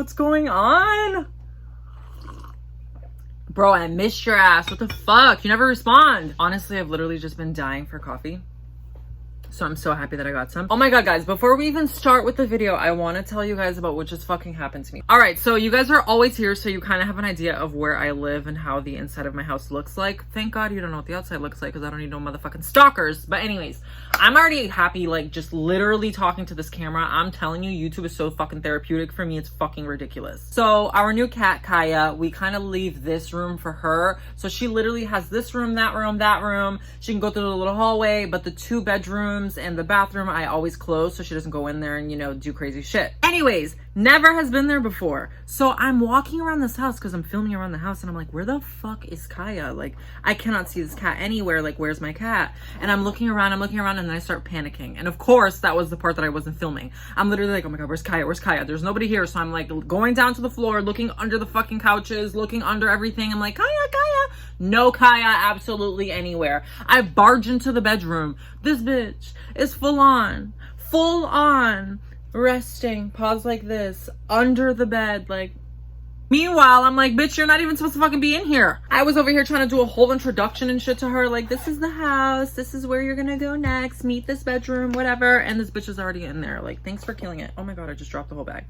What's going on? Bro, I missed your ass. What the fuck? You never respond. Honestly, I've literally just been dying for coffee. So I'm so happy that I got some. Oh my god, guys, before we even start with the video, I want to tell you guys about what just fucking happened to me. All right, so you guys are always here, so you kind of have an idea of where I live and how the inside of my house looks like. Thank god you don't know what the outside looks like, because I don't need no motherfucking stalkers. But anyways, I'm already happy, like, just literally talking to this camera. I'm telling you, YouTube is so fucking therapeutic for me. It's fucking ridiculous. So our new cat, Kaya, we kind of leave this room for her. So she literally has this room, that room, that room. She can go through the little hallway, but the 2 bedrooms and the bathroom I always close so she doesn't go in there and, you know, do crazy shit. Anyways, never has been there before. So I'm walking around this house because I'm filming around the house and I'm like, where the fuck is Kaya? Like, I cannot see this cat anywhere. Like, where's my cat? And I'm looking around and then I start panicking. And of course, that was the part that I wasn't filming. I'm literally like, oh my god, where's Kaya? Where's Kaya? There's nobody here. So I'm like going down to the floor, looking under the fucking couches, looking under everything. I'm like, Kaya, Kaya. No Kaya absolutely anywhere. I barge into the bedroom. This bitch is full on resting, paws like this, under the bed, like. Meanwhile, I'm like, bitch, you're not even supposed to fucking be in here. I was over here trying to do a whole introduction and shit to her, like, this is the house, this is where you're gonna go next, meet this bedroom, whatever, and this bitch is already in there. Like, thanks for killing it. Oh my god, I just dropped the whole bag.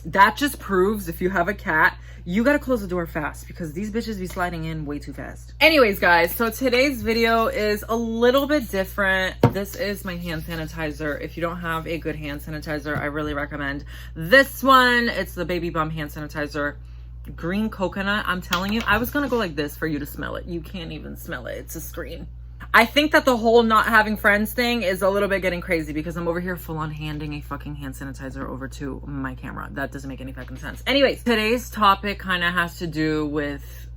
That just proves if you have a cat, you gotta close the door fast because these bitches be sliding in way too fast. Anyways, guys, so today's video is a little bit different. This is my hand sanitizer. If you don't have a good hand sanitizer, I really recommend this one. It's the Baby Bum hand sanitizer. Green coconut. I'm telling you, I was gonna go like this for you to smell it. You can't even smell it. It's a screen. I think that the whole not having friends thing is a little bit getting crazy because I'm over here full on handing a fucking hand sanitizer over to my camera. That doesn't make any fucking sense. Anyways, today's topic kind of has to do with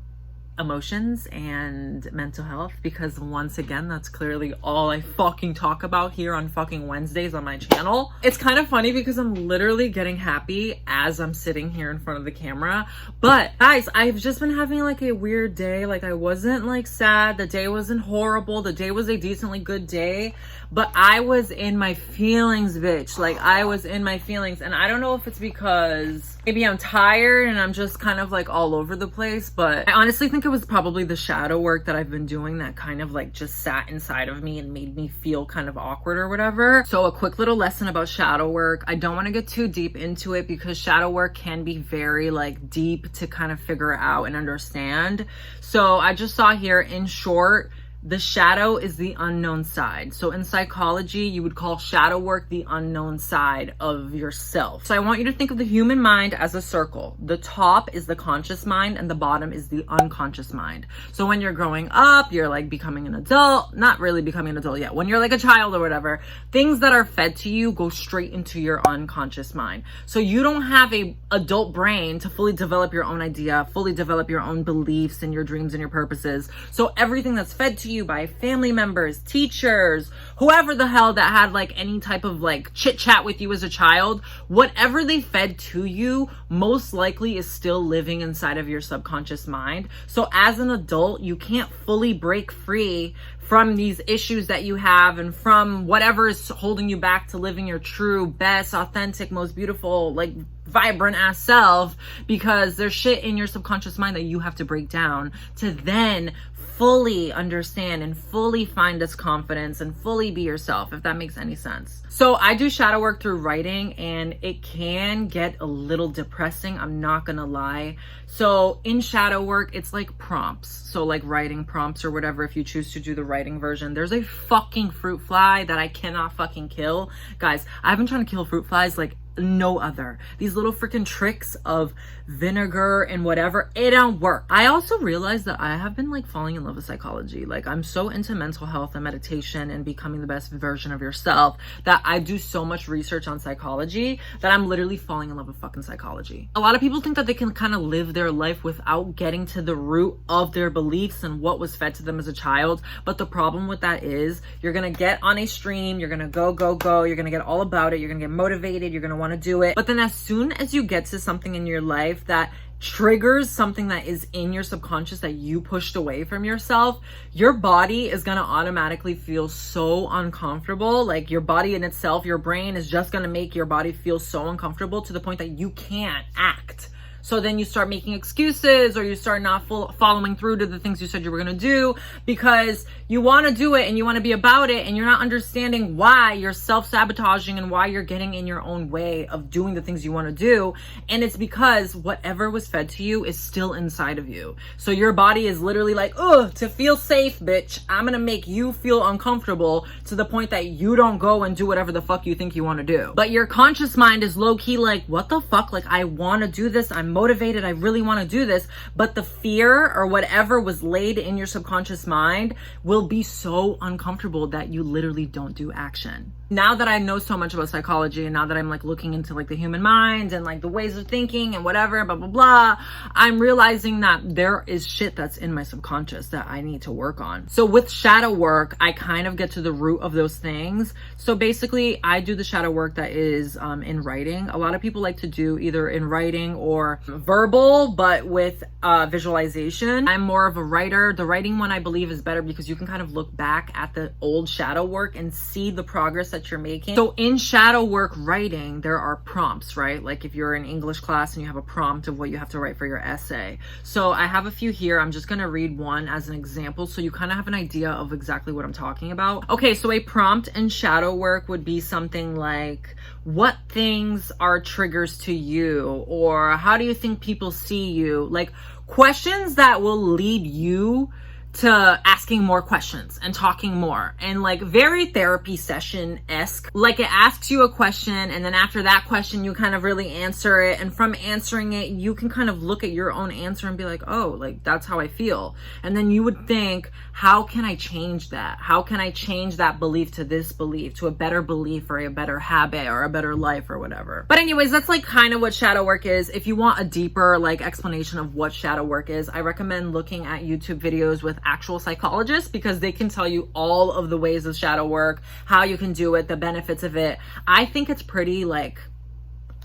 emotions and mental health because once again, that's clearly all I fucking talk about here on fucking Wednesdays on my channel. It's kind of funny because I'm literally getting happy as I'm sitting here in front of the camera. But guys, I've just been having like a weird day. Like I wasn't like sad. The day wasn't horrible. The day was a decently good day, but I was in my feelings, bitch. Like I was in my feelings, and I don't know if it's because maybe I'm tired and I'm just kind of like all over the place, but I honestly think it was probably the shadow work that I've been doing that kind of like just sat inside of me and made me feel kind of awkward or whatever. So a quick little lesson about shadow work. I don't want to get too deep into it because shadow work can be very like deep to kind of figure out and understand. So I just saw here, in short, the shadow is the unknown side. So in psychology, you would call shadow work the unknown side of yourself. So I want you to think of the human mind as a circle. The top is the conscious mind and the bottom is the unconscious mind. So when you're growing up, you're like becoming an adult, not really becoming an adult yet. When you're like a child or whatever, things that are fed to you go straight into your unconscious mind. So you don't have a adult brain to fully develop your own idea, fully develop your own beliefs and your dreams and your purposes. So everything that's fed to you by family members, teachers, whoever the hell that had like any type of like chit chat with you as a child, whatever they fed to you most likely is still living inside of your subconscious mind. So as an adult, you can't fully break free from these issues that you have and from whatever is holding you back to living your true, best, authentic, most beautiful, like vibrant ass self, because there's shit in your subconscious mind that you have to break down to then fully understand and fully find this confidence and fully be yourself, if that makes any sense. So I do shadow work through writing and it can get a little depressing, I'm not gonna lie. So in shadow work, it's like prompts. So like writing prompts or whatever, if you choose to do the writing version. There's a fucking fruit fly that I cannot fucking kill. Guys, I've been trying to kill fruit flies like no other. These little freaking tricks of vinegar and whatever, it don't work. I also realized that I have been like falling in love with psychology. Like I'm so into mental health and meditation and becoming the best version of yourself that I do so much research on psychology that I'm literally falling in love with fucking psychology. A lot of people think that they can kind of live their life without getting to the root of their beliefs and what was fed to them as a child. But the problem with that is you're gonna get on a stream, you're gonna go, you're gonna get all about it, you're gonna get motivated, you're gonna want to do it. But then as soon as you get to something in your life that triggers something that is in your subconscious that you pushed away from yourself, your body is going to automatically feel so uncomfortable. Like your body in itself, your brain is just going to make your body feel so uncomfortable to the point that you can't act. So then you start making excuses, or you start not following through to the things you said you were going to do because you want to do it and you want to be about it, and you're not understanding why you're self-sabotaging and why you're getting in your own way of doing the things you want to do. And it's because whatever was fed to you is still inside of you. So your body is literally like, oh, to feel safe, bitch, I'm going to make you feel uncomfortable to the point that you don't go and do whatever the fuck you think you want to do. But your conscious mind is low-key like, what the fuck? Like, I want to do this. I'm motivated. I really want to do this. But the fear or whatever was laid in your subconscious mind will be so uncomfortable that you literally don't do action. Now that I know so much about psychology, and now that I'm like looking into like the human mind and like the ways of thinking and whatever, blah, blah, blah, I'm realizing that there is shit that's in my subconscious that I need to work on. So with shadow work, I kind of get to the root of those things. So basically I do the shadow work that is in writing. A lot of people like to do either in writing or verbal, but with visualization. I'm more of a writer. The writing one I believe is better because you can kind of look back at the old shadow work and see the progress that you're making. So in shadow work writing, there are prompts, right? Like if you're in English class and you have a prompt of what you have to write for your essay. So I have a few here. I'm just going to read one as an example so you kind of have an idea of exactly what I'm talking about. Okay, so a prompt in shadow work would be something like, what things are triggers to you? Or how do you think people see you? Like questions that will lead you to asking more questions and talking more, and like very therapy session-esque. Like it asks you a question, and then after that question you kind of really answer it, and from answering it you can kind of look at your own answer and be like, oh, like that's how I feel. And then you would think, how can I change that? How can I change that belief to this belief, to a better belief or a better habit or a better life or whatever. But anyways, that's like kind of what shadow work is. If you want a deeper like explanation of what shadow work is, I recommend looking at YouTube videos with actual psychologists, because they can tell you all of the ways of shadow work, how you can do it, the benefits of it. I think it's pretty like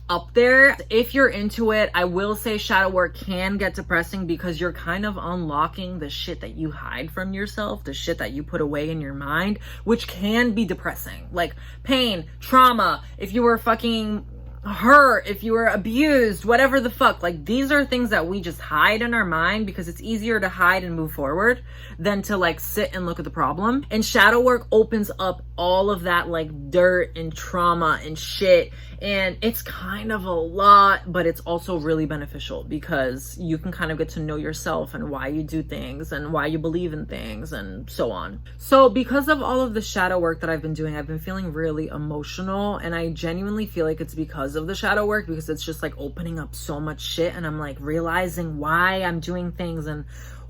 up there. If you're into it, I will say shadow work can get depressing because you're kind of unlocking the shit that you hide from yourself, the shit that you put away in your mind, which can be depressing. Like pain, trauma, if you were fucking hurt, if you were abused, whatever the fuck, like these are things that we just hide in our mind because it's easier to hide and move forward than to like sit and look at the problem. And shadow work opens up all of that like dirt and trauma and shit, and it's kind of a lot, but it's also really beneficial because you can kind of get to know yourself and why you do things and why you believe in things and so on. So because of all of the shadow work that I've been doing, I've been feeling really emotional, and I genuinely feel like it's because of the shadow work, because it's just like opening up so much shit, and I'm like realizing why I'm doing things and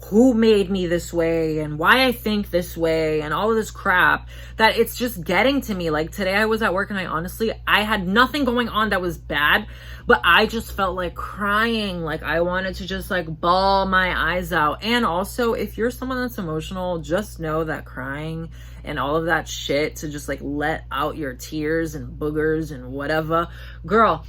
who made me this way and why I think this way and all of this crap, that it's just getting to me. Like today I was at work and I had nothing going on that was bad, but I just felt like crying. Like I wanted to just like bawl my eyes out. And also, if you're someone that's emotional, just know that crying and all of that shit, to just like let out your tears and boogers and whatever, girl,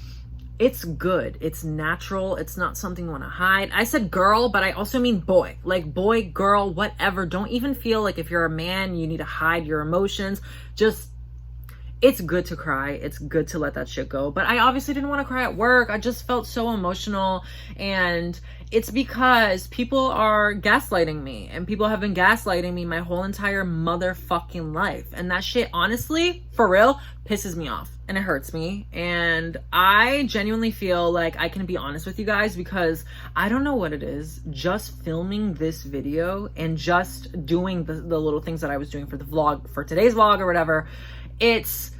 it's good. It's natural. It's not something you want to hide. I said girl, but I also mean boy. Like boy, girl, whatever. Don't even feel like if you're a man, you need to hide your emotions. Just, it's good to cry. It's good to let that shit go. But I obviously didn't want to cry at work. I just felt so emotional, and it's because people are gaslighting me, and people have been gaslighting me my whole entire motherfucking life. And that shit, honestly, for real, pisses me off and it hurts me. And I genuinely feel like I can be honest with you guys, because I don't know what it is. Just filming this video and just doing the little things that I was doing for the vlog, for today's vlog or whatever, it's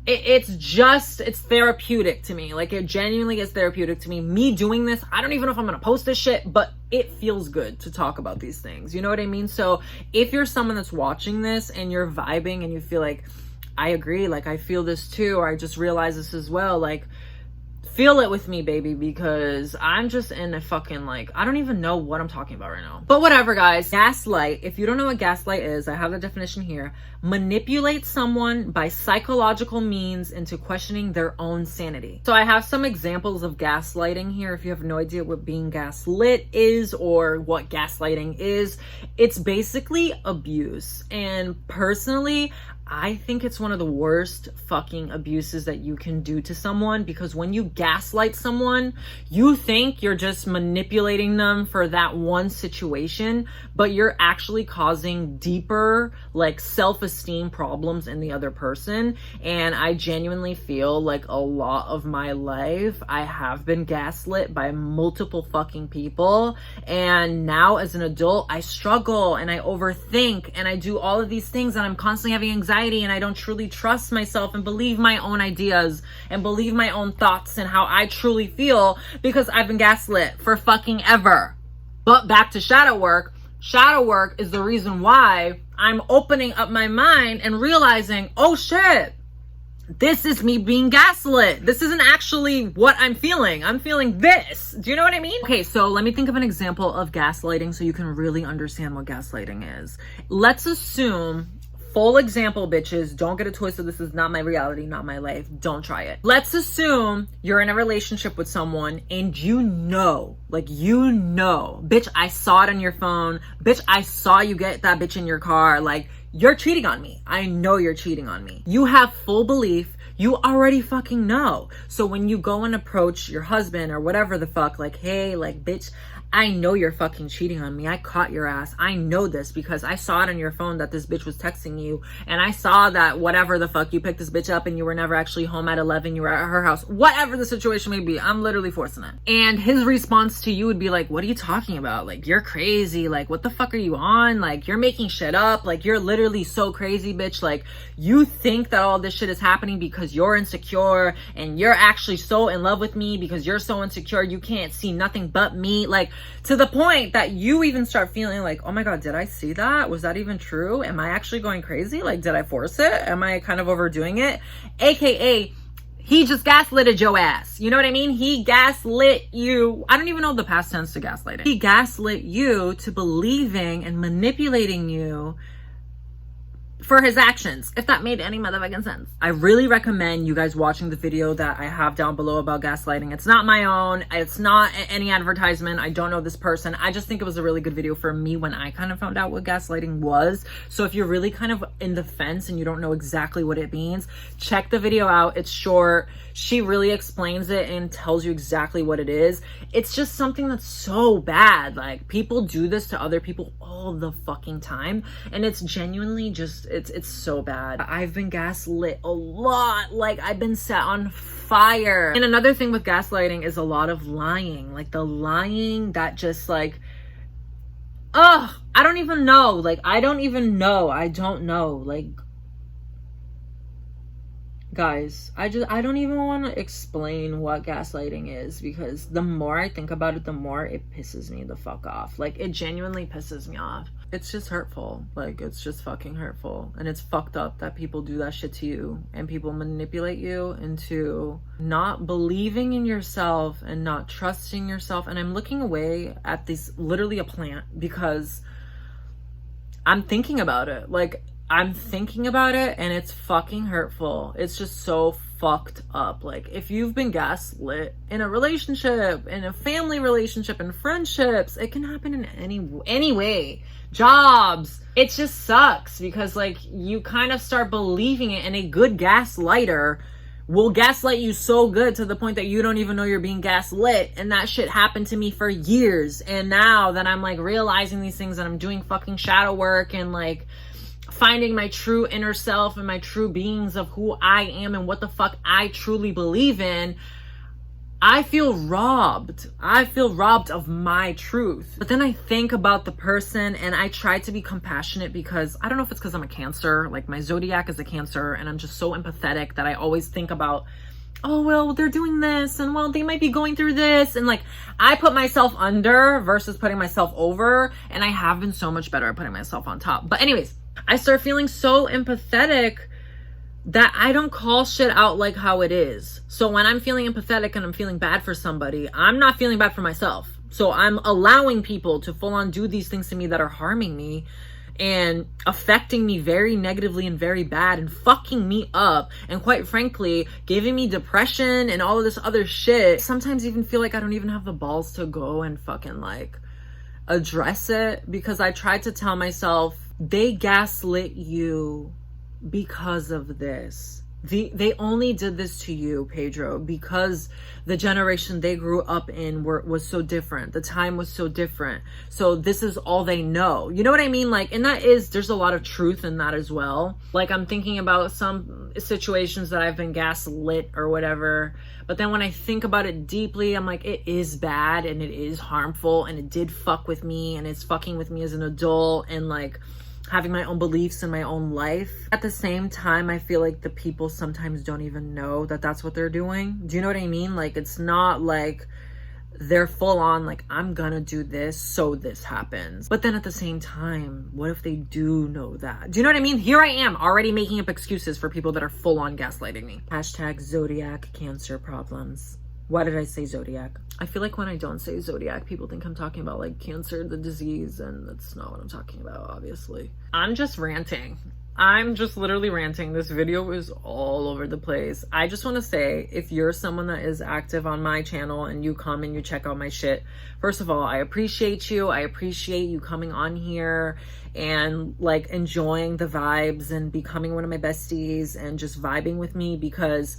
therapeutic to me. Like it genuinely is therapeutic to me. Me doing this, I don't even know if I'm gonna post this shit, but it feels good to talk about these things. You know what I mean? So if you're someone that's watching this and you're vibing and you feel like, I agree, like I feel this too, or I just realized this as well, like feel it with me, baby, because I'm just in a fucking like, I don't even know what I'm talking about right now. But whatever, guys. Gaslight, if you don't know what gaslight is, I have the definition here. Manipulate someone by psychological means into questioning their own sanity. So I have some examples of gaslighting here. If you have no idea what being gaslit is or what gaslighting is, it's basically abuse. And personally, I think it's one of the worst fucking abuses that you can do to someone, because when you gaslight someone, you think you're just manipulating them for that one situation, but you're actually causing deeper, like, self-esteem problems in the other person. And I genuinely feel like a lot of my life, I have been gaslit by multiple fucking people. And now as an adult, I struggle and I overthink and I do all of these things, and I'm constantly having anxiety, and I don't truly trust myself and believe my own ideas and believe my own thoughts and how I truly feel, because I've been gaslit for fucking ever. But back to shadow work. Shadow work is the reason why I'm opening up my mind and realizing, oh shit, this is me being gaslit. This isn't actually what I'm feeling. I'm feeling this. Do you know what I mean? Okay, so let me think of an example of gaslighting so you can really understand what gaslighting is. Let's assume, full example, bitches, don't get it twisted, this is not my reality, not my life, don't try it. Let's assume you're in a relationship with someone and you know, bitch, I saw it on your phone, bitch, I saw you get that bitch in your car, like, you're cheating on me. I know you're cheating on me. You have full belief. You already fucking know. So when you go and approach your husband or whatever the fuck, like, hey, like, bitch, I know you're fucking cheating on me. I caught your ass. I know this because I saw it on your phone that this bitch was texting you. And I saw that whatever the fuck, you picked this bitch up and you were never actually home at 11. You were at her house. Whatever the situation may be. I'm literally forcing it. And his response to you would be like, what are you talking about? Like, you're crazy. Like, what the fuck are you on? Like, you're making shit up. Like, you're literally so crazy, bitch. Like, you think that all this shit is happening because you're insecure and you're actually so in love with me because you're so insecure. You can't see nothing but me. Like, to the point that you even start feeling like, oh my God, did I see that? Was that even true? Am I actually going crazy? Like, did I force it? Am I kind of overdoing it? AKA, he just gaslitted your ass. You know what I mean? He gaslit you. I don't even know the past tense to gaslighting. He gaslit you to believing and manipulating you for his actions, if that made any motherfucking sense. I really recommend you guys watching the video that I have down below about gaslighting. It's not my own. It's not any advertisement. I don't know this person. I just think it was a really good video for me when I kind of found out what gaslighting was. So if you're really kind of in the fence and you don't know exactly what it means, check the video out. It's short. She really explains it and tells you exactly what it is. It's just something that's so bad. Like, people do this to other people all the fucking time, and it's genuinely just, it's so bad. I've been gaslit a lot. Like, I've been set on fire. And another thing with gaslighting is a lot of lying. Like, the lying that just, like, I don't even know. Like, I don't know. Like, guys, I don't even want to explain what gaslighting is, because the more I think about it, the more it pisses me the fuck off. Like, it genuinely pisses me off. It's just hurtful. Like, it's just fucking hurtful. And it's fucked up that people do that shit to you, and people manipulate you into not believing in yourself and not trusting yourself. And I'm looking away at this, literally a plant, because I'm thinking about it. Like, I'm thinking about it and it's fucking hurtful. It's just so fucked up. Like, if you've been gaslit in a relationship, in a family relationship, in friendships, it can happen in any way. Jobs. It just sucks, because, like, you kind of start believing it, and a good gaslighter will gaslight you so good to the point that you don't even know you're being gaslit. And that shit happened to me for years. And now that I'm, like, realizing these things, and I'm doing fucking shadow work and, like, finding my true inner self and my true beings of who I am and what the fuck I truly believe in, I feel robbed. I feel robbed of my truth. But then I think about the person and I try to be compassionate, because I don't know if it's because I'm a Cancer, like my zodiac is a Cancer, and I'm just so empathetic that I always think about, oh, well, they're doing this, and well, they might be going through this, and like, I put myself under versus putting myself over, and I have been so much better at putting myself on top. But anyways, I start feeling so empathetic that I don't call shit out like how it is. So when I'm feeling empathetic and I'm feeling bad for somebody, I'm not feeling bad for myself. So I'm allowing people to full on do these things to me that are harming me and affecting me very negatively and very bad, and fucking me up, and quite frankly giving me depression and all of this other shit. Sometimes even feel like I don't even have the balls to go and fucking like address it, because I tried to tell myself, they gaslit you because of this. They only did this to you, Pedro, because the generation they grew up in was so different. The time was so different. So this is all they know. You know what I mean? Like, and there's a lot of truth in that as well. Like, I'm thinking about some situations that I've been gaslit or whatever. But then when I think about it deeply, I'm like, it is bad and it is harmful and it did fuck with me and it's fucking with me as an adult and like having my own beliefs in my own life. At the same time, I feel like the people sometimes don't even know that that's what they're doing. Do you know what I mean? Like, it's not like they're full on like, I'm gonna do this so this happens. But then at the same time, what if they do know that? Do you know what I mean? Here I am already making up excuses for people that are full on gaslighting me. Hashtag Zodiac Cancer problems. Why did I say Zodiac? I feel like when I don't say Zodiac, people think I'm talking about like cancer, the disease, and that's not what I'm talking about, obviously. I'm just ranting. I'm just literally ranting. This video is all over the place. I just want to say, if you're someone that is active on my channel and you come and you check out my shit, first of all, I appreciate you. I appreciate you coming on here and like enjoying the vibes and becoming one of my besties and just vibing with me, because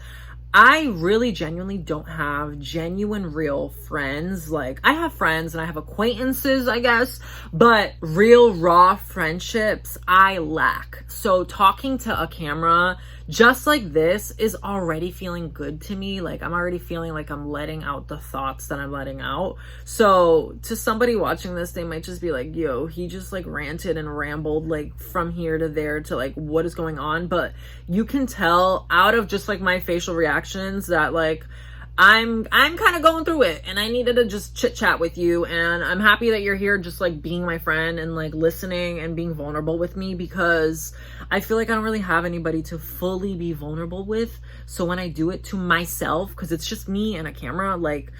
I really genuinely don't have genuine real friends. Like, I have friends and I have acquaintances, I guess, but real raw friendships I lack. So talking to a camera just like this is already feeling good to me. Like, I'm already feeling like I'm letting out the thoughts that I'm letting out. So to somebody watching this, they might just be like, yo, he just like ranted and rambled like from here to there to like what is going on. But you can tell out of just like my facial reactions that like I'm kind of going through it and I needed to just chit chat with you. And I'm happy that you're here just like being my friend and like listening and being vulnerable with me, because I feel like I don't really have anybody to fully be vulnerable with. So when I do it to myself, because it's just me and a camera, like,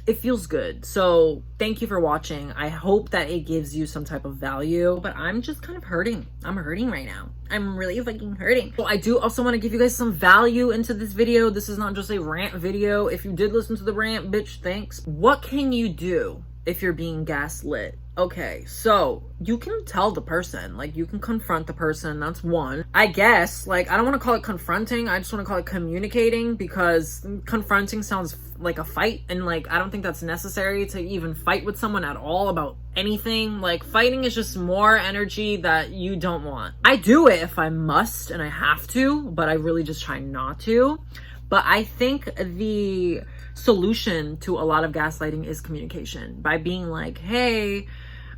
it feels good. So thank you for watching. I hope that it gives you some type of value, but I'm just kind of hurting. I'm hurting right now. I'm really fucking hurting. So I do also want to give you guys some value into this video. This is not just a rant video. If you did listen to the rant, bitch, thanks. What can you do if you're being gaslit? Okay, so you can tell the person, like, you can confront the person. That's one. I guess, like, I don't want to call it confronting. I just want to call it communicating, because confronting sounds like a fight, and like, I don't think that's necessary to even fight with someone at all about anything. Like, fighting is just more energy that you don't want. I do it if I must and I have to, but I really just try not to. But I think the solution to a lot of gaslighting is communication, by being like, hey,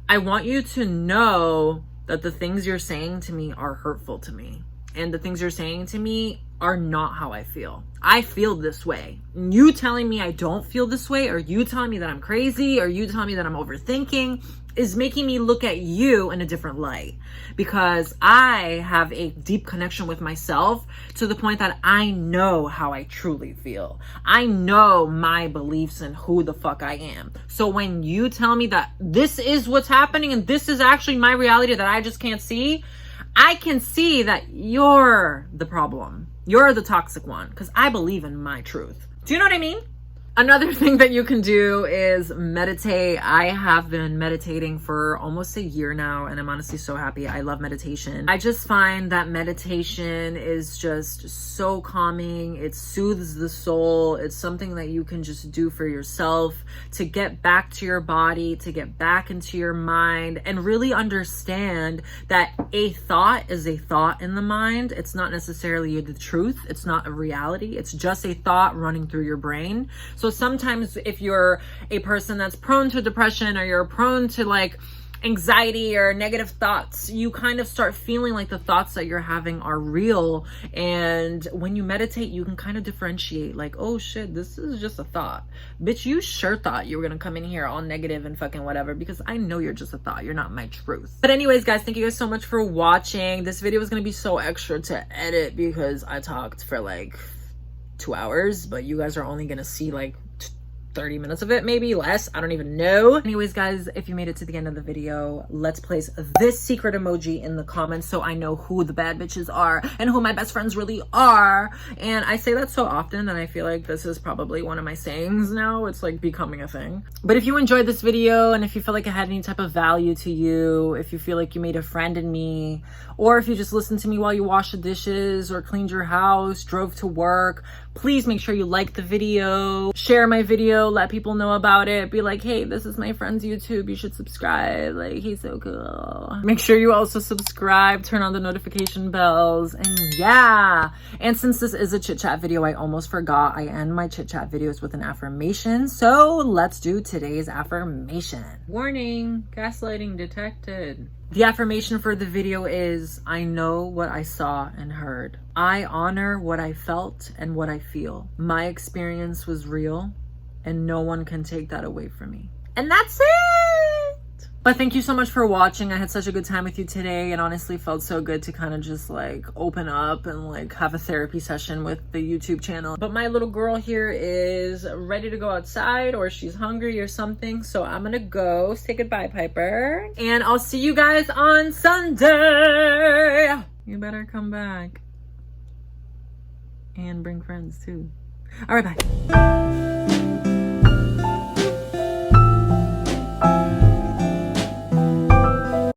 I want you to know that the things you're saying to me are hurtful to me. And the things you're saying to me are not how I feel. I feel this way. You telling me I don't feel this way, or you telling me that I'm crazy, or you telling me that I'm overthinking, is making me look at you in a different light, because I have a deep connection with myself to the point that I know how I truly feel. I know my beliefs and who the fuck I am. So when you tell me that this is what's happening and this is actually my reality that I just can't see, I can see that you're the problem. You're the toxic one, because I believe in my truth. Do you know what I mean? Another thing that you can do is meditate. I have been meditating for almost a year now, and I'm honestly so happy. I love meditation. I just find that meditation is just so calming. It soothes the soul. It's something that you can just do for yourself to get back to your body, to get back into your mind, and really understand that a thought is a thought in the mind. It's not necessarily the truth. It's not a reality. It's just a thought running through your brain. So sometimes if you're a person that's prone to depression, or you're prone to like anxiety or negative thoughts, you kind of start feeling like the thoughts that you're having are real. And when you meditate, you can kind of differentiate, like, oh shit, this is just a thought. Bitch, you sure thought you were gonna come in here all negative and fucking whatever, because I know you're just a thought. You're not my truth. But anyways, guys, thank you guys so much for watching. This video was gonna be so extra to edit because I talked for like 2 hours, but you guys are only gonna see like 30 minutes of it, maybe less. I don't even know. Anyways, guys, if you made it to the end of the video, let's place this secret emoji in the comments so I know who the bad bitches are and who my best friends really are. And I say that so often, and I feel like this is probably one of my sayings now. It's like becoming a thing. But if you enjoyed this video, and if you feel like it had any type of value to you, if you feel like you made a friend in me, or if you just listened to me while you washed the dishes or cleaned your house, drove to work, please make sure you like the video, share my video, let people know about it, be like, hey, this is my friend's YouTube, you should subscribe, like, he's so cool. Make sure you also subscribe, turn on the notification bells, and yeah. And since this is a chit chat video, I almost forgot, I end my chit chat videos with an affirmation, so let's do today's affirmation. Warning, gaslighting detected. The affirmation for the video is, I know what I saw and heard. I honor what I felt and what I feel. My experience was real, and no one can take that away from me. And that's it! But thank you so much for watching. I had such a good time with you today, and honestly felt so good to kind of just like open up and like have a therapy session with the YouTube channel. But my little girl here is ready to go outside, or she's hungry or something. So I'm gonna go say goodbye, Piper. And I'll see you guys on Sunday. You better come back. And bring friends too. All right, bye.